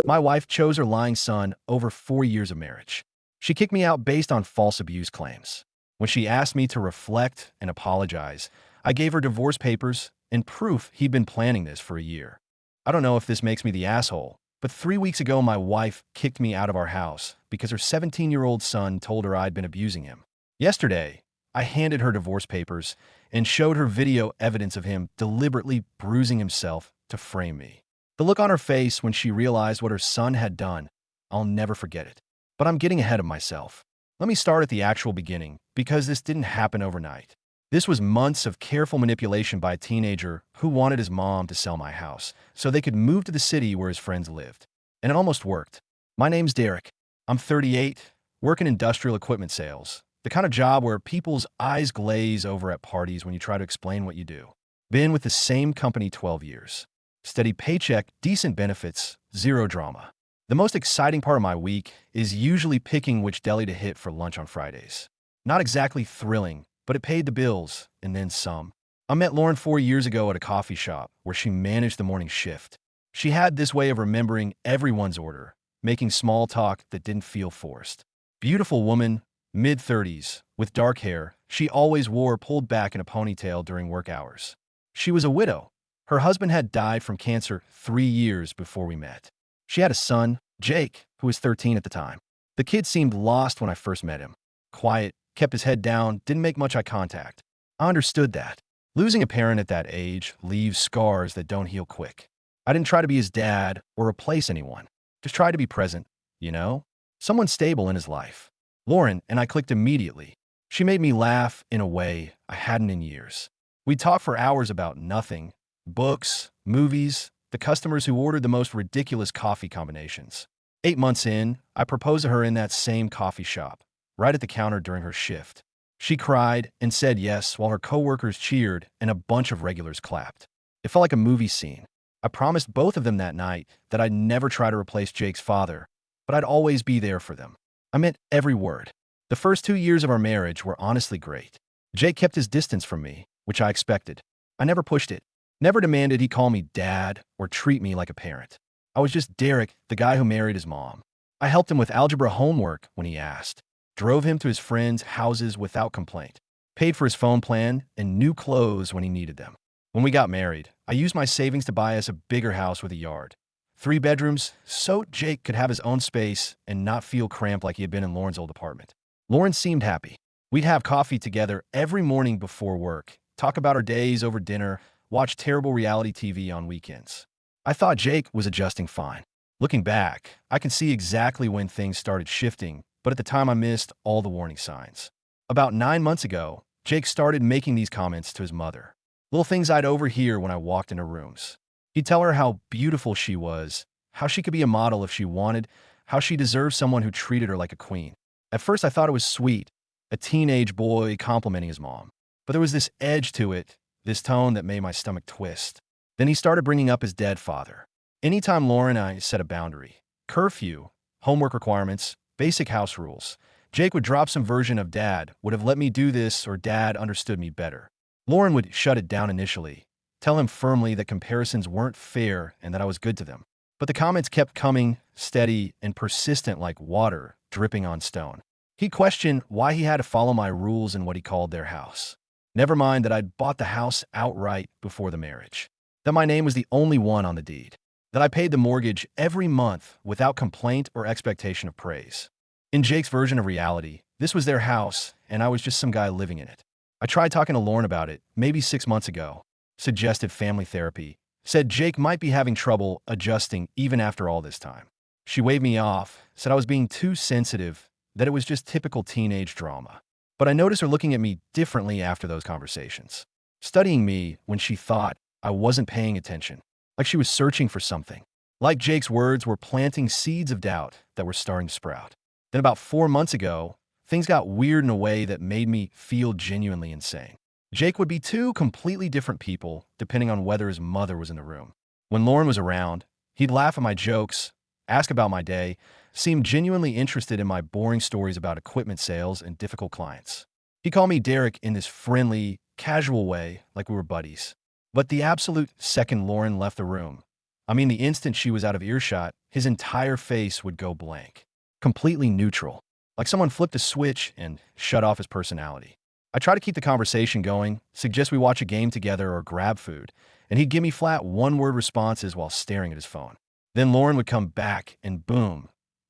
My wife chose her lying son over 4 years of marriage. She kicked me out based on false abuse claims. When she asked me to reflect and apologize, I gave her divorce papers and proof he'd been planning this for a year. I don't know if this makes me the asshole, but 3 weeks ago my wife kicked me out of our house because her 17-year-old son told her I'd been abusing him. Yesterday, I handed her divorce papers and showed her video evidence of him deliberately bruising himself to frame me. The look on her face when she realized what her son had done, I'll never forget it. But I'm getting ahead of myself. Let me start at the actual beginning, because this didn't happen overnight. This was months of careful manipulation by a teenager who wanted his mom to sell my house so they could move to the city where his friends lived. And it almost worked. My name's Derek. I'm 38, work in industrial equipment sales, the kind of job where people's eyes glaze over at parties when you try to explain what you do. Been with the same company 12 years. Steady paycheck, decent benefits, zero drama. The most exciting part of my week is usually picking which deli to hit for lunch on Fridays. Not exactly thrilling, but it paid the bills, and then some. I met Lauren 4 years ago at a coffee shop where she managed the morning shift. She had this way of remembering everyone's order, making small talk that didn't feel forced. Beautiful woman, mid-30s, with dark hair, she always wore pulled back in a ponytail during work hours. She was a widow. Her husband had died from cancer 3 years before we met. She had a son, Jake, who was 13 at the time. The kid seemed lost when I first met him. Quiet, kept his head down, didn't make much eye contact. I understood that. Losing a parent at that age leaves scars that don't heal quick. I didn't try to be his dad or replace anyone. Just tried to be present, you know? Someone stable in his life. Lauren and I clicked immediately. She made me laugh in a way I hadn't in years. We'd talk for hours about nothing. Books, movies, the customers who ordered the most ridiculous coffee combinations. 8 months in, I proposed to her in that same coffee shop, right at the counter during her shift. She cried and said yes while her coworkers cheered and a bunch of regulars clapped. It felt like a movie scene. I promised both of them that night that I'd never try to replace Jake's father, but I'd always be there for them. I meant every word. The first 2 years of our marriage were honestly great. Jake kept his distance from me, which I expected. I never pushed it. Never demanded he call me dad or treat me like a parent. I was just Derek, the guy who married his mom. I helped him with algebra homework when he asked, drove him to his friends' houses without complaint, paid for his phone plan, and new clothes when he needed them. When we got married, I used my savings to buy us a bigger house with a yard. 3 bedrooms, so Jake could have his own space and not feel cramped like he had been in Lauren's old apartment. Lauren seemed happy. We'd have coffee together every morning before work, talk about our days over dinner, watch terrible reality TV on weekends. I thought Jake was adjusting fine. Looking back, I can see exactly when things started shifting, but at the time I missed all the warning signs. About 9 months ago, Jake started making these comments to his mother. Little things I'd overhear when I walked in her rooms. He'd tell her how beautiful she was, how she could be a model if she wanted, how she deserved someone who treated her like a queen. At first I thought it was sweet, a teenage boy complimenting his mom. But there was this edge to it, this tone that made my stomach twist. Then he started bringing up his dead father. Anytime Lauren and I set a boundary, curfew, homework requirements, basic house rules, Jake would drop some version of dad would have let me do this or dad understood me better. Lauren would shut it down initially, tell him firmly that comparisons weren't fair and that I was good to them. But the comments kept coming, steady and persistent like water dripping on stone. He questioned why he had to follow my rules in what he called their house. Never mind that I'd bought the house outright before the marriage. That my name was the only one on the deed. That I paid the mortgage every month without complaint or expectation of praise. In Jake's version of reality, this was their house, and I was just some guy living in it. I tried talking to Lauren about it, maybe 6 months ago. Suggested family therapy. Said Jake might be having trouble adjusting even after all this time. She waved me off, said I was being too sensitive, that it was just typical teenage drama. But I noticed her looking at me differently after those conversations. Studying me when she thought I wasn't paying attention. Like she was searching for something. Like Jake's words were planting seeds of doubt that were starting to sprout. Then about 4 months ago, things got weird in a way that made me feel genuinely insane. Jake would be 2 completely different people depending on whether his mother was in the room. When Lauren was around, he'd laugh at my jokes, ask about my day, seemed genuinely interested in my boring stories about equipment sales and difficult clients. He called me Derek in this friendly, casual way, like we were buddies. But the absolute second Lauren left the room, I mean, the instant she was out of earshot, his entire face would go blank, completely neutral, like someone flipped a switch and shut off his personality. I try to keep the conversation going, suggest we watch a game together or grab food, and he'd give me flat one-word responses while staring at his phone. Then Lauren would come back, and boom,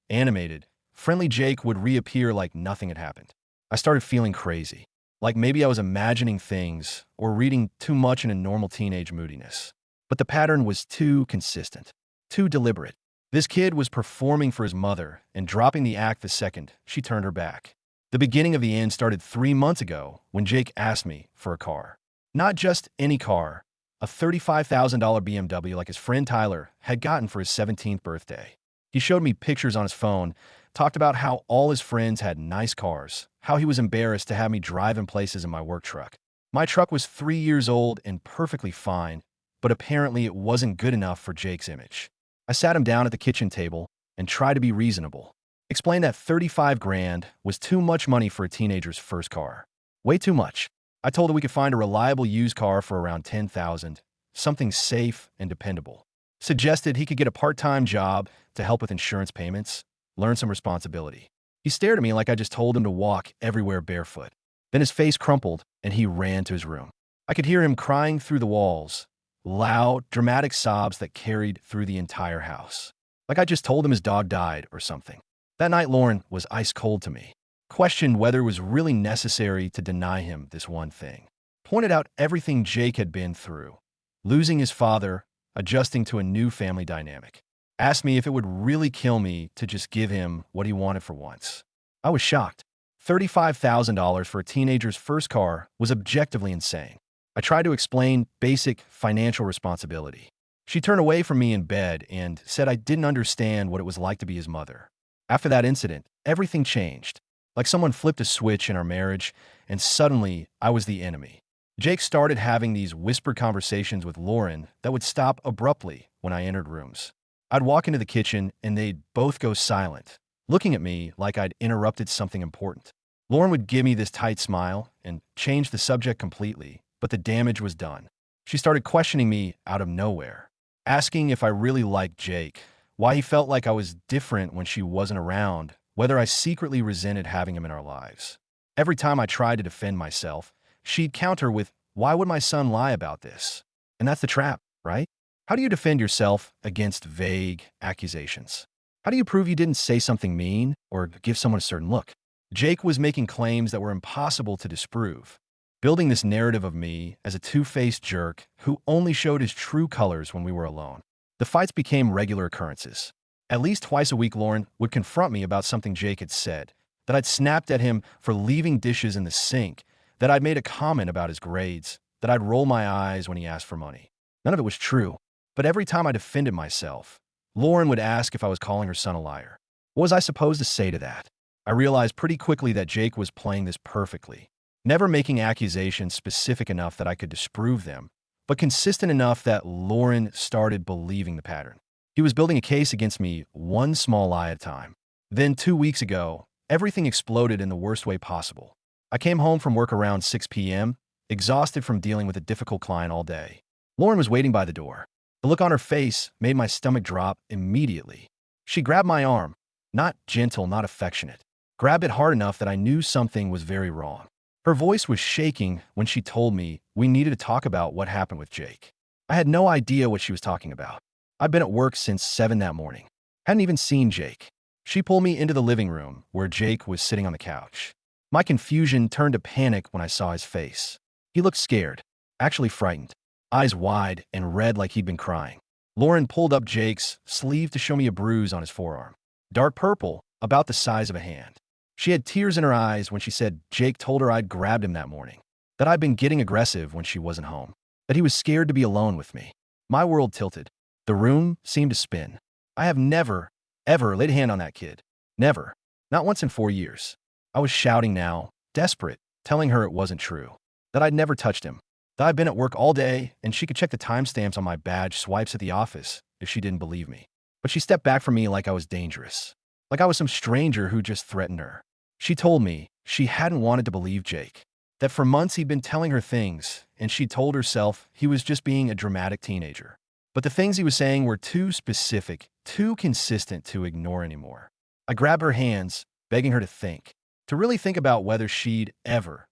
animated, friendly Jake would reappear like nothing had happened. I started feeling crazy, like maybe I was imagining things or reading too much in a normal teenage moodiness. But the pattern was too consistent, too deliberate. This kid was performing for his mother and dropping the act the second she turned her back. The beginning of the end started 3 months ago when Jake asked me for a car. Not just any car, a $35,000 BMW like his friend Tyler had gotten for his 17th birthday. He showed me pictures on his phone, talked about how all his friends had nice cars, how he was embarrassed to have me drive in places in my work truck. My truck was 3 years old and perfectly fine, but apparently it wasn't good enough for Jake's image. I sat him down at the kitchen table and tried to be reasonable. Explained that 35 grand was too much money for a teenager's first car. Way too much. I told him we could find a reliable used car for around 10,000, something safe and dependable. Suggested he could get a part-time job to help with insurance payments, learn some responsibility. He stared at me like I just told him to walk everywhere barefoot. Then his face crumpled and he ran to his room. I could hear him crying through the walls, loud, dramatic sobs that carried through the entire house. Like I just told him his dog died or something. That night, Lauren was ice cold to me. Questioned whether it was really necessary to deny him this one thing. Pointed out everything Jake had been through. Losing his father, adjusting to a new family dynamic. Asked me if it would really kill me to just give him what he wanted for once. I was shocked. $35,000 for a teenager's first car was objectively insane. I tried to explain basic financial responsibility. She turned away from me in bed and said I didn't understand what it was like to be his mother. After that incident, everything changed. Like someone flipped a switch in our marriage, and suddenly I was the enemy. Jake started having these whispered conversations with Lauren that would stop abruptly when I entered rooms. I'd walk into the kitchen and they'd both go silent, looking at me like I'd interrupted something important. Lauren would give me this tight smile and change the subject completely, but the damage was done. She started questioning me out of nowhere, asking if I really liked Jake, why he felt like I was different when she wasn't around, whether I secretly resented having him in our lives. Every time I tried to defend myself, she'd counter with, "Why would my son lie about this?" And that's the trap, right? How do you defend yourself against vague accusations? How do you prove you didn't say something mean or give someone a certain look? Jake was making claims that were impossible to disprove, building this narrative of me as a two-faced jerk who only showed his true colors when we were alone. The fights became regular occurrences. At least twice a week, Lauren would confront me about something Jake had said, that I'd snapped at him for leaving dishes in the sink, that I'd made a comment about his grades, that I'd roll my eyes when he asked for money. None of it was true, but every time I defended myself, Lauren would ask if I was calling her son a liar. What was I supposed to say to that? I realized pretty quickly that Jake was playing this perfectly, never making accusations specific enough that I could disprove them, but consistent enough that Lauren started believing the pattern. He was building a case against me one small lie at a time. Then 2 weeks ago, everything exploded in the worst way possible. I came home from work around 6 p.m., exhausted from dealing with a difficult client all day. Lauren was waiting by the door. The look on her face made my stomach drop immediately. She grabbed my arm, not gentle, not affectionate, grabbed it hard enough that I knew something was very wrong. Her voice was shaking when she told me we needed to talk about what happened with Jake. I had no idea what she was talking about. I'd been at work since 7 that morning. Hadn't even seen Jake. She pulled me into the living room where Jake was sitting on the couch. My confusion turned to panic when I saw his face. He looked scared, actually frightened, eyes wide and red like he'd been crying. Lauren pulled up Jake's sleeve to show me a bruise on his forearm. Dark purple, about the size of a hand. She had tears in her eyes when she said Jake told her I'd grabbed him that morning, that I'd been getting aggressive when she wasn't home, that he was scared to be alone with me. My world tilted. The room seemed to spin. I have never, ever laid a hand on that kid. Never. Not once in 4 years. I was shouting now, desperate, telling her it wasn't true, that I'd never touched him, that I'd been at work all day and she could check the timestamps on my badge swipes at the office if she didn't believe me. But she stepped back from me like I was dangerous, like I was some stranger who just threatened her. She told me she hadn't wanted to believe Jake, that for months he'd been telling her things, and she told herself he was just being a dramatic teenager. But the things he was saying were too specific, too consistent to ignore anymore. I grabbed her hands, begging her to think, to really think about whether she'd ever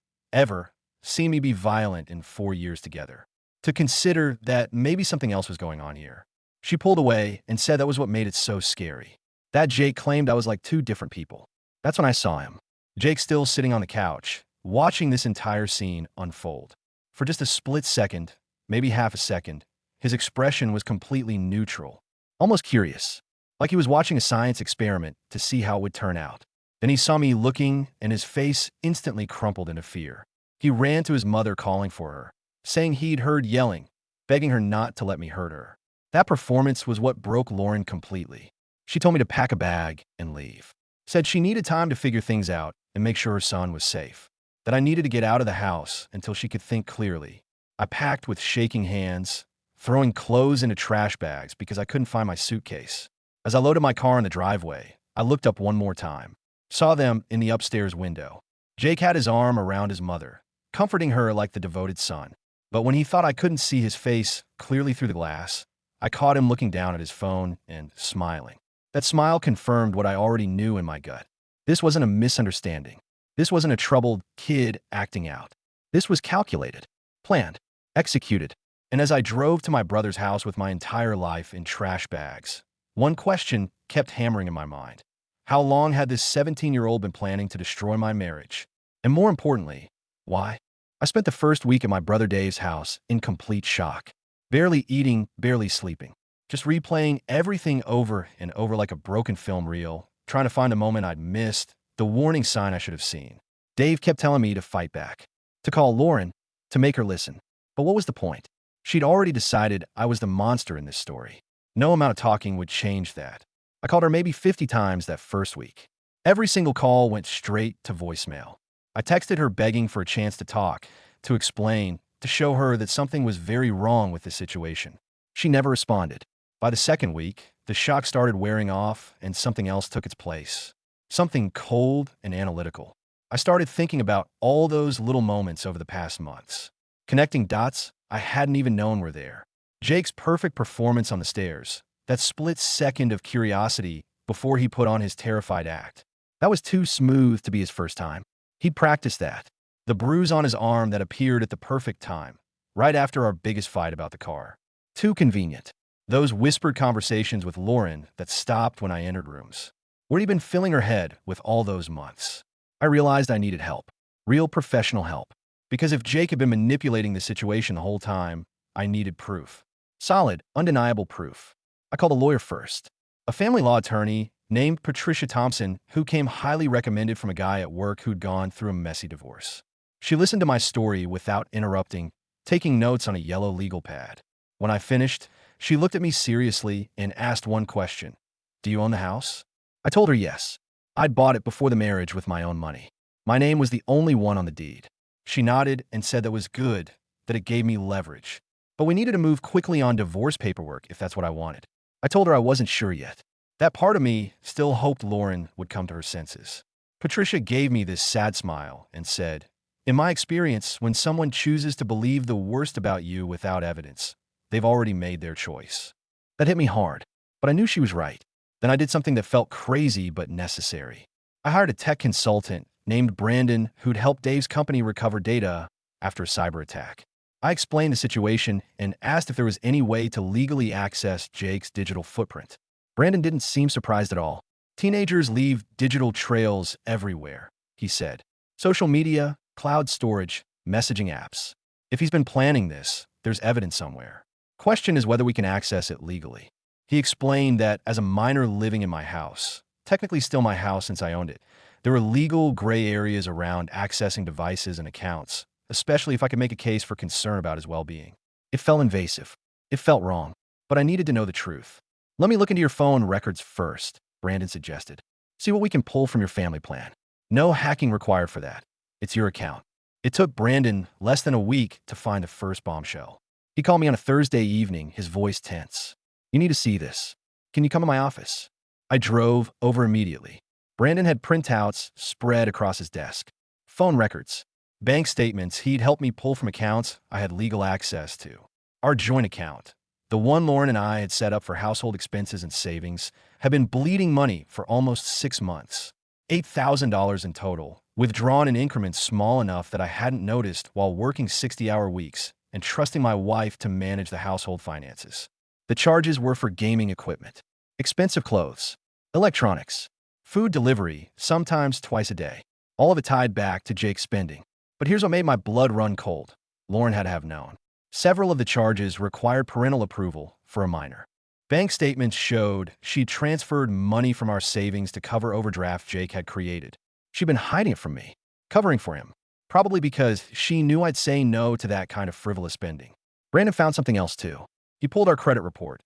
see me be violent in 4 years together, to consider that maybe something else was going on here. She pulled away and said that was what made it so scary. That Jake claimed I was like two different people. That's when I saw him. Jake still sitting on the couch, watching this entire scene unfold. For just a split second, maybe half a second, his expression was completely neutral, almost curious, like he was watching a science experiment to see how it would turn out. Then he saw me looking, and his face instantly crumpled into fear. He ran to his mother calling for her, saying he'd heard yelling, begging her not to let me hurt her. That performance was what broke Lauren completely. She told me to pack a bag and leave. Said she needed time to figure things out and make sure her son was safe. That I needed to get out of the house until she could think clearly. I packed with shaking hands, throwing clothes into trash bags because I couldn't find my suitcase. As I loaded my car in the driveway, I looked up one more time. Saw them in the upstairs window. Jake had his arm around his mother, comforting her like the devoted son. But when he thought I couldn't see his face clearly through the glass, I caught him looking down at his phone and smiling. That smile confirmed what I already knew in my gut. This wasn't a misunderstanding. This wasn't a troubled kid acting out. This was calculated, planned, executed. And as I drove to my brother's house with my entire life in trash bags, one question kept hammering in my mind. How long had this 17-year-old been planning to destroy my marriage? And more importantly, why? I spent the first week at my brother Dave's house in complete shock. Barely eating, barely sleeping. Just replaying everything over and over like a broken film reel, trying to find a moment I'd missed, the warning sign I should have seen. Dave kept telling me to fight back, to call Lauren, to make her listen. But what was the point? She'd already decided I was the monster in this story. No amount of talking would change that. I called her maybe 50 times that first week. Every single call went straight to voicemail. I texted her begging for a chance to talk, to explain, to show her that something was very wrong with the situation. She never responded. By the second week, the shock started wearing off and something else took its place. Something cold and analytical. I started thinking about all those little moments over the past months. Connecting dots I hadn't even known were there. Jake's perfect performance on the stairs. That split second of curiosity before he put on his terrified act. That was too smooth to be his first time. He'd practiced that. The bruise on his arm that appeared at the perfect time, right after our biggest fight about the car. Too convenient. Those whispered conversations with Lauren that stopped when I entered rooms. Where'd he been filling her head with all those months? I realized I needed help. Real professional help. Because if Jake had been manipulating the situation the whole time, I needed proof. Solid, undeniable proof. I called a lawyer first. A family law attorney named Patricia Thompson, who came highly recommended from a guy at work who'd gone through a messy divorce. She listened to my story without interrupting, taking notes on a yellow legal pad. When I finished, she looked at me seriously and asked one question. Do you own the house? I told her yes. I'd bought it before the marriage with my own money. My name was the only one on the deed. She nodded and said that was good, that it gave me leverage. But we needed to move quickly on divorce paperwork if that's what I wanted. I told her I wasn't sure yet. That part of me still hoped Lauren would come to her senses. Patricia gave me this sad smile and said, in my experience, when someone chooses to believe the worst about you without evidence, they've already made their choice. That hit me hard, but I knew she was right. Then I did something that felt crazy but necessary. I hired a tech consultant named Brandon who'd help Dave's company recover data after a cyber attack. I explained the situation and asked if there was any way to legally access Jake's digital footprint. Brandon didn't seem surprised at all. Teenagers leave digital trails everywhere, he said. Social media, cloud storage, messaging apps. If he's been planning this, there's evidence somewhere. Question is whether we can access it legally. He explained that as a minor living in my house, technically still my house since I owned it, there were legal gray areas around accessing devices and accounts, especially if I could make a case for concern about his well-being. It felt invasive. It felt wrong. But I needed to know the truth. Let me look into your phone records first, Brandon suggested. See what we can pull from your family plan. No hacking required for that. It's your account. It took Brandon less than a week to find the first bombshell. He called me on a Thursday evening, his voice tense. You need to see this. Can you come to my office? I drove over immediately. Brandon had printouts spread across his desk. Phone records. Bank statements he'd helped me pull from accounts I had legal access to. Our joint account. the one Lauren and I had set up for household expenses and savings, had been bleeding money for almost 6 months. $8,000 in total, withdrawn in increments small enough that I hadn't noticed while working 60-hour weeks and trusting my wife to manage the household finances. The charges were for gaming equipment, expensive clothes, electronics, food delivery, sometimes twice a day. All of it tied back to Jake's spending. But here's what made my blood run cold. Lauren had to have known. Several of the charges required parental approval for a minor. Bank statements showed she'd transferred money from our savings to cover overdraft Jake had created. She'd been hiding it from me, covering for him, probably because she knew I'd say no to that kind of frivolous spending. Brandon found something else too. He pulled our credit report,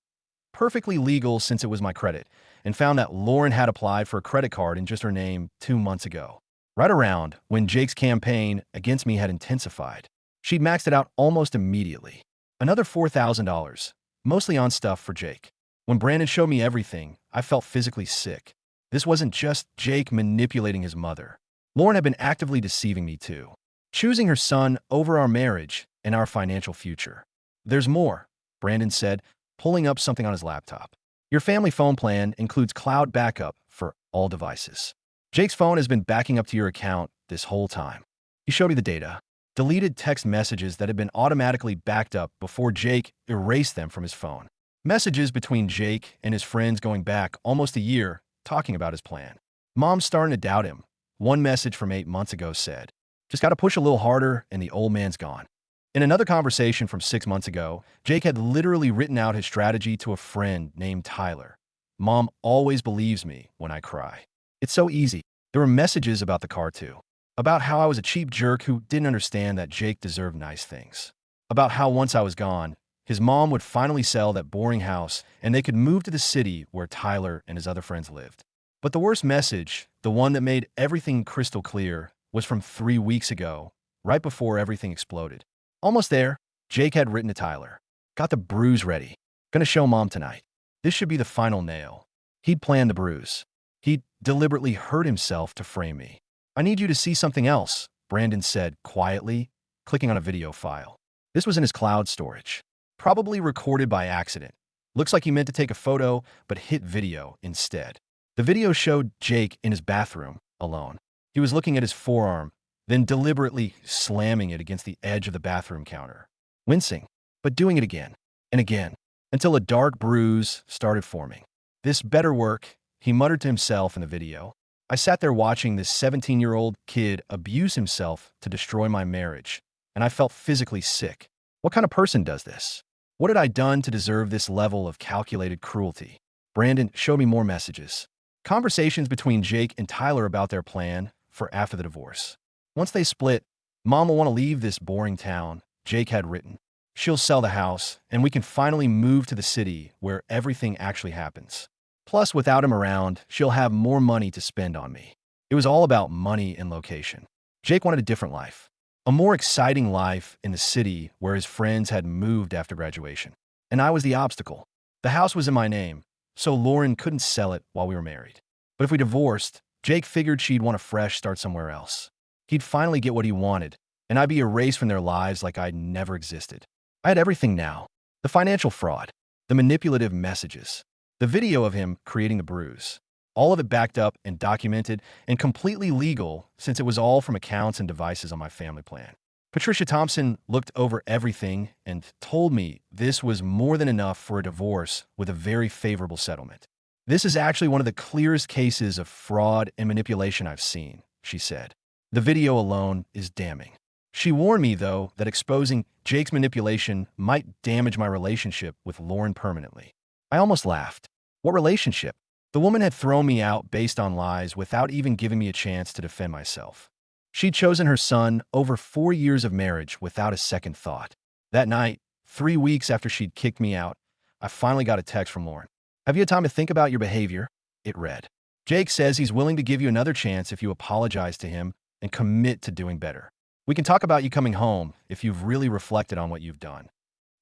perfectly legal since it was my credit, and found that Lauren had applied for a credit card in just her name 2 months ago, right around when Jake's campaign against me had intensified. She'd maxed it out almost immediately. Another $4,000, mostly on stuff for Jake. When Brandon showed me everything, I felt physically sick. This wasn't just Jake manipulating his mother. Lauren had been actively deceiving me too, choosing her son over our marriage and our financial future. There's more, Brandon said, pulling up something on his laptop. Your family phone plan includes cloud backup for all devices. Jake's phone has been backing up to your account this whole time. He showed me the data. Deleted text messages that had been automatically backed up before Jake erased them from his phone. Messages between Jake and his friends going back almost a year, talking about his plan. Mom's starting to doubt him. One message from 8 months ago said, "Just got to push a little harder and the old man's gone." In another conversation from 6 months ago, Jake had literally written out his strategy to a friend named Tyler. "Mom always believes me when I cry. It's so easy." There were messages about the car too. About how I was a cheap jerk who didn't understand that Jake deserved nice things. About how once I was gone, his mom would finally sell that boring house and they could move to the city where Tyler and his other friends lived. But the worst message, the one that made everything crystal clear, was from 3 weeks ago, right before everything exploded. Almost there, Jake had written to Tyler. "Got the bruise ready. Gonna show Mom tonight. This should be the final nail." He'd planned the bruise. He'd deliberately hurt himself to frame me. "I need you to see something else," Brandon said quietly, clicking on a video file. This was in his cloud storage, probably recorded by accident. Looks like he meant to take a photo, but hit video instead. The video showed Jake in his bathroom, alone. He was looking at his forearm, then deliberately slamming it against the edge of the bathroom counter, wincing, but doing it again and again, until a dark bruise started forming. "This better work," he muttered to himself in the video. I sat there watching this 17-year-old kid abuse himself to destroy my marriage, and I felt physically sick. What kind of person does this? What had I done to deserve this level of calculated cruelty? Brandon showed me more messages. Conversations between Jake and Tyler about their plan for after the divorce. Once they split, Mom will want to leave this boring town, Jake had written. She'll sell the house, and we can finally move to the city where everything actually happens. Plus, without him around, she'll have more money to spend on me. It was all about money and location. Jake wanted a different life. A more exciting life in the city where his friends had moved after graduation. And I was the obstacle. The house was in my name, so Lauren couldn't sell it while we were married. But if we divorced, Jake figured she'd want a fresh start somewhere else. He'd finally get what he wanted, and I'd be erased from their lives like I'd never existed. I had everything now. The financial fraud, the manipulative messages, the video of him creating the bruise. All of it backed up and documented and completely legal since it was all from accounts and devices on my family plan. Patricia Thompson looked over everything and told me this was more than enough for a divorce with a very favorable settlement. "This is actually one of the clearest cases of fraud and manipulation I've seen," she said. "The video alone is damning." She warned me, though, that exposing Jake's manipulation might damage my relationship with Lauren permanently. I almost laughed. What relationship? The woman had thrown me out based on lies without even giving me a chance to defend myself. She'd chosen her son over 4 years of marriage without a second thought. That night, 3 weeks after she'd kicked me out, I finally got a text from Lauren. "Have you had time to think about your behavior?" It read. "Jake says he's willing to give you another chance if you apologize to him and commit to doing better. We can talk about you coming home if you've really reflected on what you've done."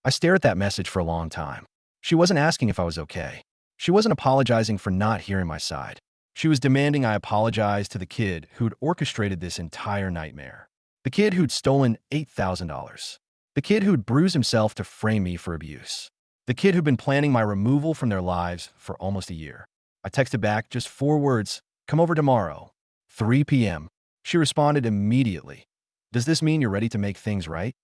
I stared at that message for a long time. She wasn't asking if I was okay. She wasn't apologizing for not hearing my side. She was demanding I apologize to the kid who'd orchestrated this entire nightmare. The kid who'd stolen $8,000. The kid who'd bruised himself to frame me for abuse. The kid who'd been planning my removal from their lives for almost a year. I texted back just 4 words, "Come over tomorrow, 3 p.m." She responded immediately. "Does this mean you're ready to make things right?"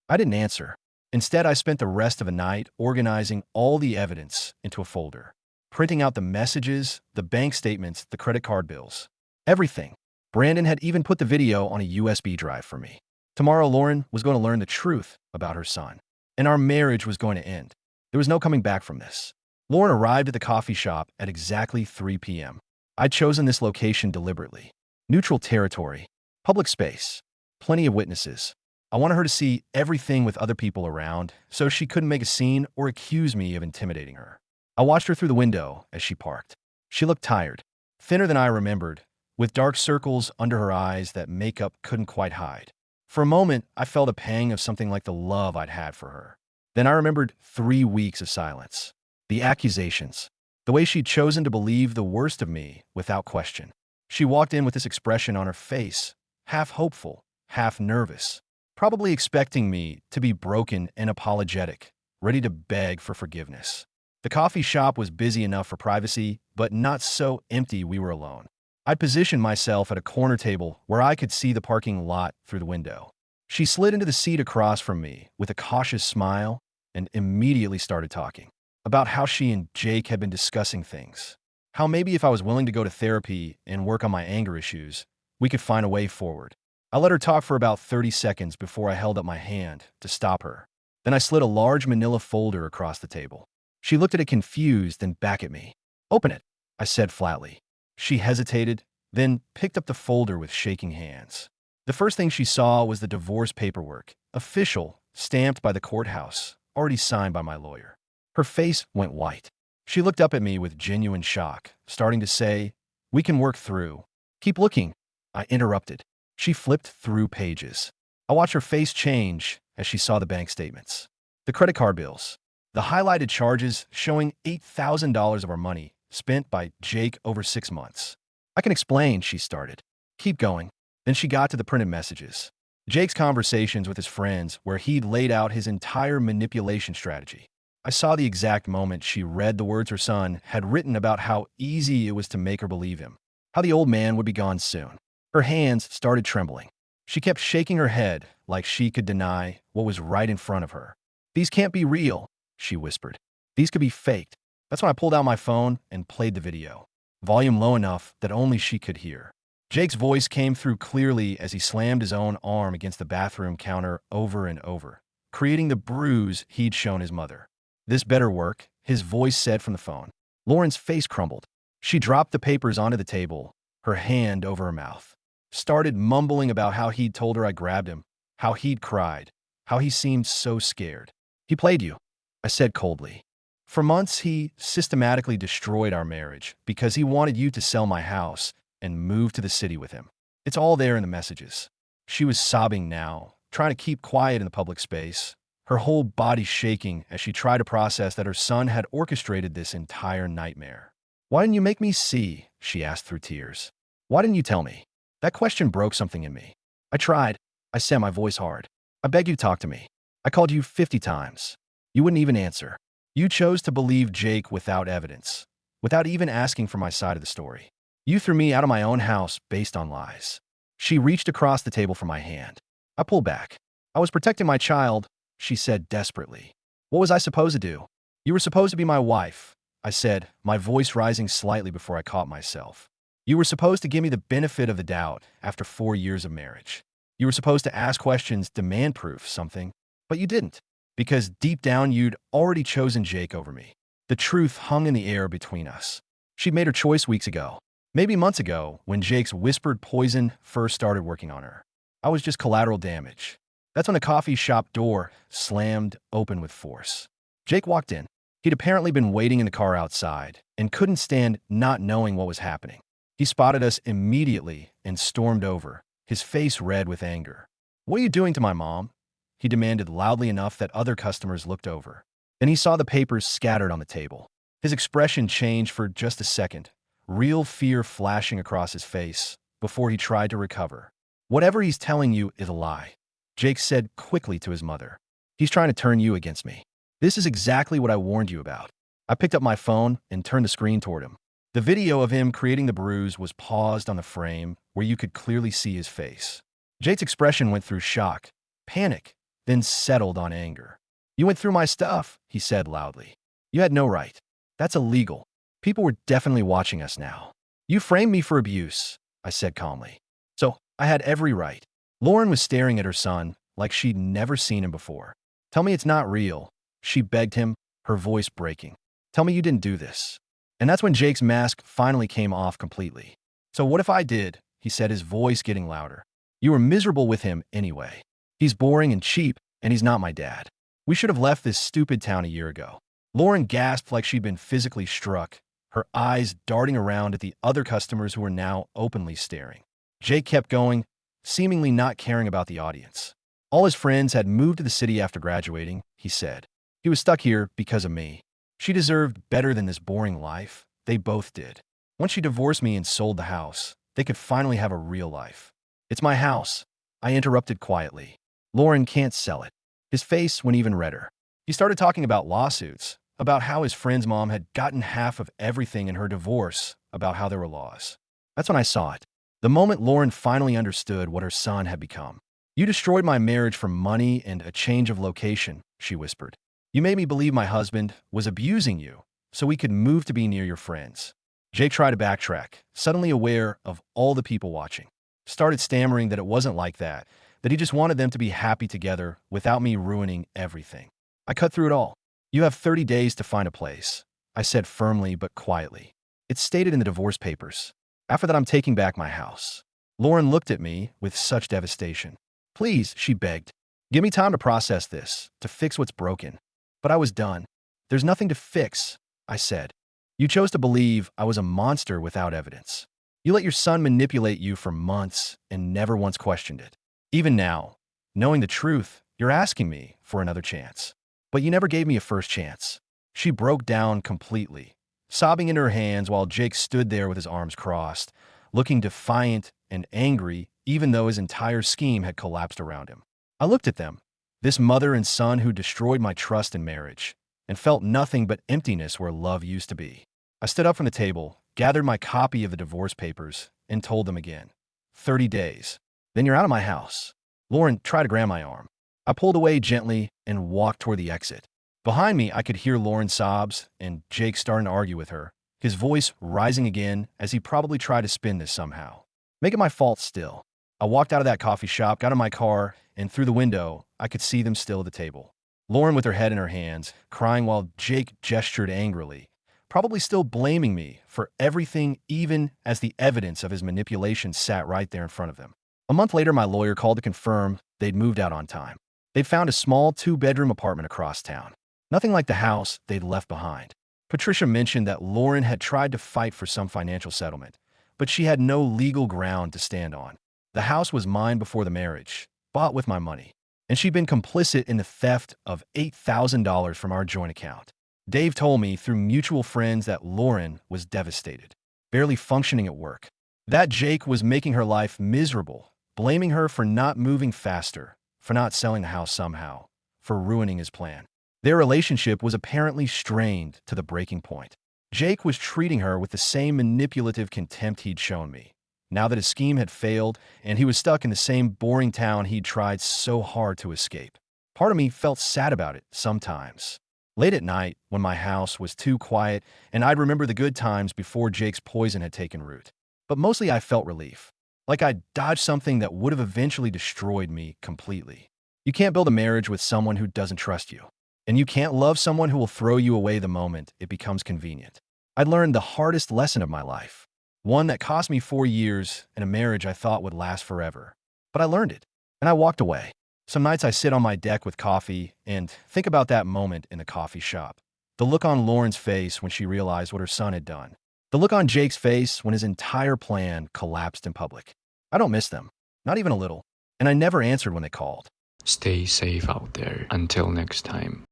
I didn't answer. Instead, I spent the rest of the night organizing all the evidence into a folder, printing out the messages, the bank statements, the credit card bills, everything. Brandon had even put the video on a USB drive for me. Tomorrow, Lauren was going to learn the truth about her son, and our marriage was going to end. There was no coming back from this. Lauren arrived at the coffee shop at exactly 3 p.m. I'd chosen this location deliberately. Neutral territory, public space, plenty of witnesses. I wanted her to see everything with other people around, so she couldn't make a scene or accuse me of intimidating her. I watched her through the window as she parked. She looked tired, thinner than I remembered, with dark circles under her eyes that makeup couldn't quite hide. For a moment, I felt a pang of something like the love I'd had for her. Then I remembered 3 weeks of silence. The accusations. The way she'd chosen to believe the worst of me without question. She walked in with this expression on her face, half hopeful, half nervous, probably expecting me to be broken and apologetic, ready to beg for forgiveness. The coffee shop was busy enough for privacy, but not so empty we were alone. I positioned myself at a corner table where I could see the parking lot through the window. She slid into the seat across from me with a cautious smile and immediately started talking about how she and Jake had been discussing things. How maybe if I was willing to go to therapy and work on my anger issues, we could find a way forward. I let her talk for about 30 seconds before I held up my hand to stop her. Then I slid a large manila folder across the table. She looked at it confused and back at me. "Open it," I said flatly. She hesitated, then picked up the folder with shaking hands. The first thing she saw was the divorce paperwork, official, stamped by the courthouse, already signed by my lawyer. Her face went white. She looked up at me with genuine shock, starting to say, "We can work through." "Keep looking," I interrupted. She flipped through pages. I watched her face change as she saw the bank statements, the credit card bills, the highlighted charges showing $8,000 of our money spent by Jake over 6 months. "I can explain," she started. "Keep going." Then she got to the printed messages. Jake's conversations with his friends where he'd laid out his entire manipulation strategy. I saw the exact moment she read the words her son had written about how easy it was to make her believe him, how the old man would be gone soon. Her hands started trembling. She kept shaking her head like she could deny what was right in front of her. "These can't be real," she whispered. "These could be faked." That's when I pulled out my phone and played the video, volume low enough that only she could hear. Jake's voice came through clearly as he slammed his own arm against the bathroom counter over and over, creating the bruise he'd shown his mother. "This better work," his voice said from the phone. Lauren's face crumbled. She dropped the papers onto the table, her hand over her mouth. Started mumbling about how he'd told her I grabbed him, how he'd cried, how he seemed so scared. "He played you," I said coldly. "For months, he systematically destroyed our marriage because he wanted you to sell my house and move to the city with him. It's all there in the messages." She was sobbing now, trying to keep quiet in the public space, her whole body shaking as she tried to process that her son had orchestrated this entire nightmare. "Why didn't you make me see?" she asked through tears. "Why didn't you tell me?" That question broke something in me. "I tried," I said, my voice hard. "I begged you to talk to me. I called you 50 times. You wouldn't even answer. You chose to believe Jake without evidence, without even asking for my side of the story. You threw me out of my own house based on lies." She reached across the table for my hand. I pulled back. "I was protecting my child," she said desperately. "What was I supposed to do?" "You were supposed to be my wife," I said, my voice rising slightly before I caught myself. "You were supposed to give me the benefit of the doubt after 4 years of marriage. You were supposed to ask questions, demand proof, something. But you didn't, because deep down you'd already chosen Jake over me. The truth hung in the air between us. She'd made her choice weeks ago, maybe months ago, when Jake's whispered poison first started working on her. I was just collateral damage. That's when the coffee shop door slammed open with force. Jake walked in. He'd apparently been waiting in the car outside and couldn't stand not knowing what was happening. He spotted us immediately and stormed over, his face red with anger. "What are you doing to my mom?" he demanded loudly enough that other customers looked over. Then he saw the papers scattered on the table. His expression changed for just a second, real fear flashing across his face before he tried to recover. "Whatever he's telling you is a lie," Jake said quickly to his mother. "He's trying to turn you against me." This is exactly what I warned you about. I picked up my phone and turned the screen toward him. The video of him creating the bruise was paused on the frame where you could clearly see his face. Jake's expression went through shock, panic, then settled on anger. "You went through my stuff," he said loudly. "You had no right. That's illegal. People were definitely watching us now. You framed me for abuse," I said calmly. "So I had every right." Lauren was staring at her son like she'd never seen him before. "Tell me it's not real," she begged him, her voice breaking. "Tell me you didn't do this." And that's when Jake's mask finally came off completely. "So what if I did?" he said, his voice getting louder. "You were miserable with him anyway. He's boring and cheap, and he's not my dad. We should have left this stupid town a year ago." Lauren gasped like she'd been physically struck, her eyes darting around at the other customers who were now openly staring. Jake kept going, seemingly not caring about the audience. "All his friends had moved to the city after graduating," he said. "He was stuck here because of me. She deserved better than this boring life. They both did. Once she divorced me and sold the house, they could finally have a real life." "It's my house," I interrupted quietly. "Lauren can't sell it." His face went even redder. He started talking about lawsuits, about how his friend's mom had gotten half of everything in her divorce, about how there were laws. That's when I saw it. The moment Lauren finally understood what her son had become. "You destroyed my marriage for money and a change of location," she whispered. "You made me believe my husband was abusing you so we could move to be near your friends." Jake tried to backtrack, suddenly aware of all the people watching. Started stammering that it wasn't like that he just wanted them to be happy together without me ruining everything. I cut through it all. "You have 30 days to find a place," I said firmly but quietly. "It's stated in the divorce papers. After that, I'm taking back my house." Lauren looked at me with such devastation. "Please," she begged. "Give me time to process this, to fix what's broken." But I was done. "There's nothing to fix," I said. "You chose to believe I was a monster without evidence. You let your son manipulate you for months and never once questioned it. Even now, knowing the truth, you're asking me for another chance. But you never gave me a first chance." She broke down completely, sobbing in her hands while Jake stood there with his arms crossed, looking defiant and angry even though his entire scheme had collapsed around him. I looked at them, this mother and son who destroyed my trust in marriage, and felt nothing but emptiness where love used to be. I stood up from the table, gathered my copy of the divorce papers, and told them again. 30 days. Then you're out of my house." Lauren tried to grab my arm. I pulled away gently and walked toward the exit. Behind me, I could hear Lauren's sobs and Jake starting to argue with her, his voice rising again as he probably tried to spin this somehow. Make it my fault still. I walked out of that coffee shop, got in my car, and through the window, I could see them still at the table. Lauren with her head in her hands, crying while Jake gestured angrily, probably still blaming me for everything even as the evidence of his manipulation sat right there in front of them. A month later, my lawyer called to confirm they'd moved out on time. They'd found a small 2-bedroom apartment across town. Nothing like the house they'd left behind. Patricia mentioned that Lauren had tried to fight for some financial settlement, but she had no legal ground to stand on. The house was mine before the marriage, bought with my money, and she'd been complicit in the theft of $8,000 from our joint account. Dave told me through mutual friends that Lauren was devastated, barely functioning at work. That Jake was making her life miserable, blaming her for not moving faster, for not selling the house somehow, for ruining his plan. Their relationship was apparently strained to the breaking point. Jake was treating her with the same manipulative contempt he'd shown me, now that his scheme had failed and he was stuck in the same boring town he'd tried so hard to escape. Part of me felt sad about it sometimes. Late at night, when my house was too quiet and I'd remember the good times before Jake's poison had taken root. But mostly I felt relief. Like I'd dodged something that would have eventually destroyed me completely. You can't build a marriage with someone who doesn't trust you. And you can't love someone who will throw you away the moment it becomes convenient. I'd learned the hardest lesson of my life. One that cost me 4 years in a marriage I thought would last forever. But I learned it, and I walked away. Some nights I sit on my deck with coffee and think about that moment in the coffee shop. The look on Lauren's face when she realized what her son had done. The look on Jake's face when his entire plan collapsed in public. I don't miss them, not even a little, and I never answered when they called. Stay safe out there. Until next time.